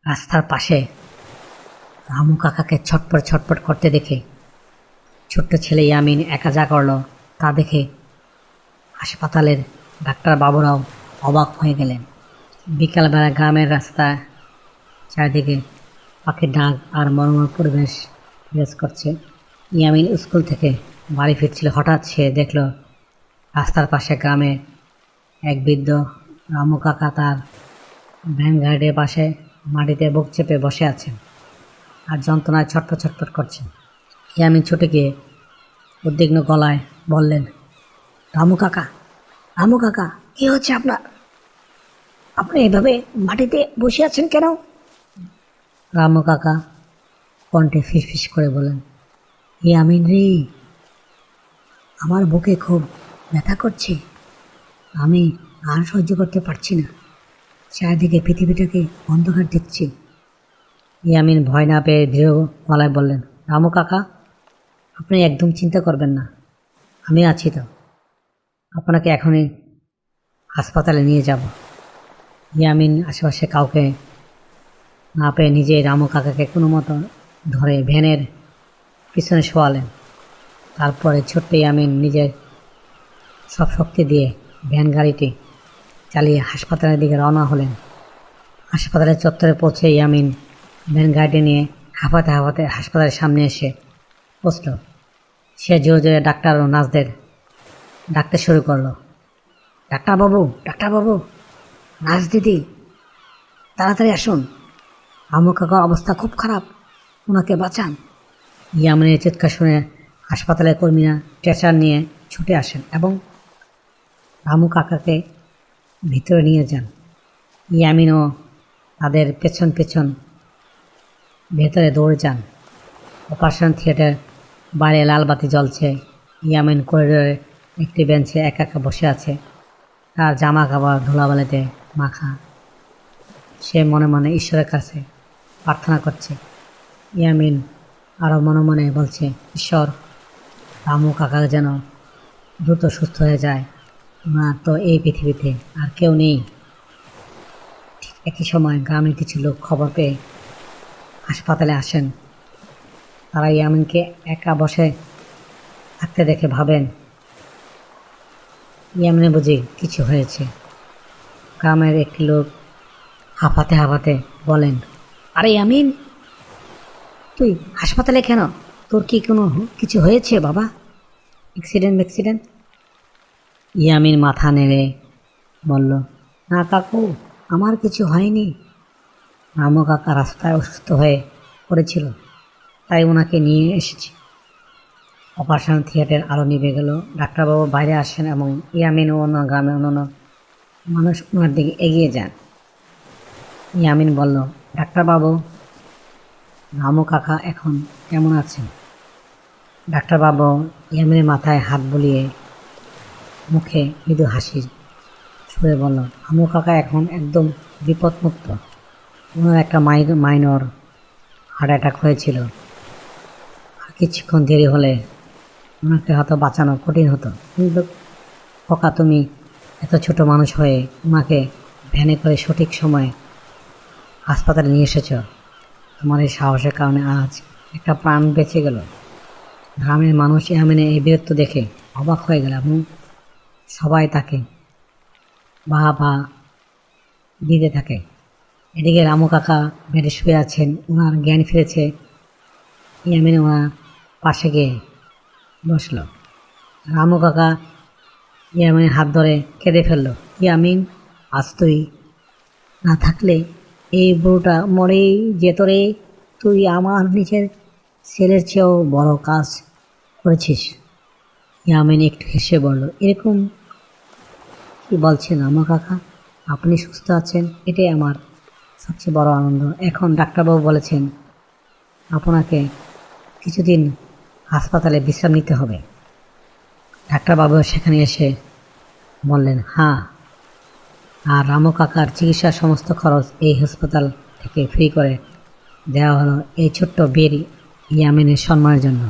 রাস্তার পাশে রামু কাকাকে ছটপট ছটপট করতে দেখে ছোট্ট ছেলে ইয়ামিন একা যা করলো তা দেখে হাসপাতালের ডাক্তার বাবুরাও অবাক হয়ে গেলেন। বিকালবেলা গ্রামের রাস্তায় চারিদিকে পাখির ডাক আর মনোরম পরিবেশ বিরাজ করছে। ইয়ামিন স্কুল থেকে বাড়ি ফিরছিল, হঠাৎ সে দেখল রাস্তার পাশে গ্রামে এক বৃদ্ধ রামু কাকা তার ভ্যান গাড়ির পাশে মাটিতে বুক চেপে বসে আছেন আর যন্ত্রণায় ছটফট ছটফট করছেন। ইয়ামিন ছুটে গিয়ে উদ্বিগ্ন গলায় বললেন, রামু কাকা, রামু কাকা, কী হচ্ছে আপনার? আপনি এভাবে মাটিতে বসে আছেন কেন? রামু কাকা কণ্ঠে ফিসফিস করে বলেন, ইয়ামিন রে, আমার বুকে খুব ব্যথা করছে, আমি আর সহ্য করতে পারছি না, চারিদিকে পৃথিবীটাকে অন্ধকার দেখছি। ইয়ামিন ভয় না পেয়ে দৃঢ় গলায় বললেন, রামু কাকা, আপনি একদম চিন্তা করবেন না, আমি আছি তো, আপনাকে এখনই হাসপাতালে নিয়ে যাব। ইয়ামিন আশেপাশে কাউকে না পেয়ে নিজেই রামু কাকাকে কোনো মতো ধরে ভ্যানের পিছনে শোয়ালেন। তারপরে ছোট্ট ইয়ামিন নিজের সব শক্তি দিয়ে ভ্যান গাড়িটি চালিয়ে হাসপাতালের দিকে রওনা হলেন। হাসপাতালের চত্বরে পৌঁছে ইয়ামিন ভ্যান গাড়িটি নিয়ে হাঁপাতে হাঁপাতে হাসপাতালের সামনে এসে বসল। সে জোরে জোরে ডাক্তার ও নার্সদের ডাকতে শুরু করলো, ডাক্তারবাবু, ডাক্তারবাবু, নার্স দিদি, তাড়াতাড়ি আসুন, রামু কাকার অবস্থা খুব খারাপ, ওনাকে বাঁচান। ইয়ামিনের চিৎকার শুনে হাসপাতালের কর্মীরা স্ট্রেচার নিয়ে ছুটে আসেন এবং রামু কাকাকে ভিতরে নিয়ে যান। ইয়ামিনও তাদের পেছন পেছন ভেতরে দৌড়ে যান। অপারেশন থিয়েটার বাইরে লাল বাতি জ্বলছে। ইয়ামিন করিডোরে একটি বেঞ্চে একা একা বসে আছে, তার জামা কাপড় ধুলাবালিতে মাখা। সে মনে মনে ঈশ্বরের কাছে প্রার্থনা করছে। ইয়ামিন আরও মনে মনে বলছে, ঈশ্বর, রামু কাকা যেন দ্রুত সুস্থ হয়ে যায়, ওনার তো এই পৃথিবীতে আর কেউ নেই। ঠিক একই সময় গ্রামের কিছু লোক খবর পেয়ে হাসপাতালে আসেন। তারা ইয়ামিনকে একা বসে থাকতে দেখে ভাবেন ইয়ামিনে বুঝি কিছু হয়েছে। গ্রামের একটি লোক হাঁপাতে হাঁপাতে বলেন, আরে ইয়ামিন, তুই হাসপাতালে কেন? তোর কি কোনো কিছু হয়েছে বাবা? অ্যাক্সিডেন্ট? ইয়ামিন মাথা নেড়ে বলল, না কাকু, আমার কিছু হয়নি। রামু কাকা রাস্তায় অসুস্থ হয়ে পড়েছিল, তাই ওনাকে নিয়ে এসেছি। অপারেশন থিয়েটার আলো নিভে গেল। ডাক্তারবাবু বাইরে আসেন এবং ইয়ামিন ও অন্য গ্রামে অন্যান্য মানুষ ওনার দিকে এগিয়ে যান। ইয়ামিন বলল, ডাক্তারবাবু, রামু কাকা এখন কেমন আছেন? ডাক্তারবাবু ইয়ামিনের মাথায় হাত বুলিয়ে মুখে মৃদু হাসি সুরে বলল, রামু কাকা এখন একদম বিপদমুক্ত। ওনার একটা মাইনর হার্ট অ্যাটাক হয়েছিল, আর কিছুক্ষণ দেরি হলে ওনাকে হয়তো বাঁচানো কঠিন হতো। কিন্তু খোকা, তুমি এত ছোট মানুষ হয়ে ওনাকে ভ্যানে করে সঠিক সময়ে হাসপাতালে নিয়ে এসেছ, তোমার এই সাহসের কারণে আজ একটা প্রাণ বেঁচে গেল। গ্রামের মানুষ ইয়ামিনের এই বীরত্ব দেখে অবাক হয়ে গেল এবং সবাই তাকে বাহবা দিতে থাকে। এদিকে রামু কাকা বেডে শুয়ে আছেন, ওনার জ্ঞান ফিরেছে। ইয়ামিন ওনার পাশে গিয়ে বসল। রামু কাকা ইয়ামিনের হাত ধরে কেঁদে ফেলল, ইয়ামিন, আজ তুই না থাকলে এই বুড়োটা মরেই যেত রে। তুই আমার নিজের ছেলের চেয়েও বড় কাজ করেছিস। ইয়ামিন একটু হেসে বলল, এরকম কি বলছেন রামু কাকা? আপনি সুস্থ আছেন, এটাই আমার সবচেয়ে বড় আনন্দ। এখন ডাক্তারবাবু বলেছেন আপনাকে কিছুদিন হাসপাতালে বিশ্রাম নিতে হবে। ডাক্তারবাবু সেখানে এসে বললেন, হ্যাঁ, আর রামু কাকার চিকিৎসার সমস্ত খরচ এই হাসপাতাল থেকে ফ্রি করে দেওয়া হলো এই ছোট্ট বীর ইয়ামিনের সম্মানের জন্য।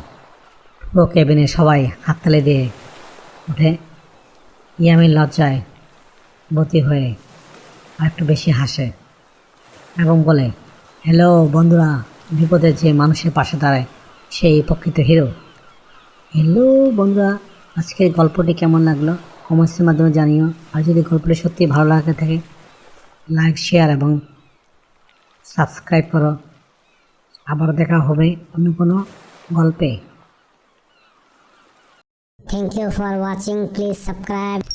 পুরো কেবিনে সবাই হাততালি দিয়ে ওঠে। ইয়ামিন লজ্জায় বতী হয়ে আর একটু বেশি হাসে এবং বলে, হ্যালো বন্ধুরা, বিপদে যে মানুষের পাশে দাঁড়ায় সেই প্রকৃত হিরো। হ্যালো বন্ধুরা, আজকের গল্পটি কেমন লাগলো কমেন্টসের মাধ্যমে জানিও। আর যদি গল্পটি সত্যি ভালো লাগে থাকে লাইক, শেয়ার এবং সাবস্ক্রাইব করো। আবার দেখা হবে অন্য কোনো গল্পে। Thank you for watching. Please subscribe.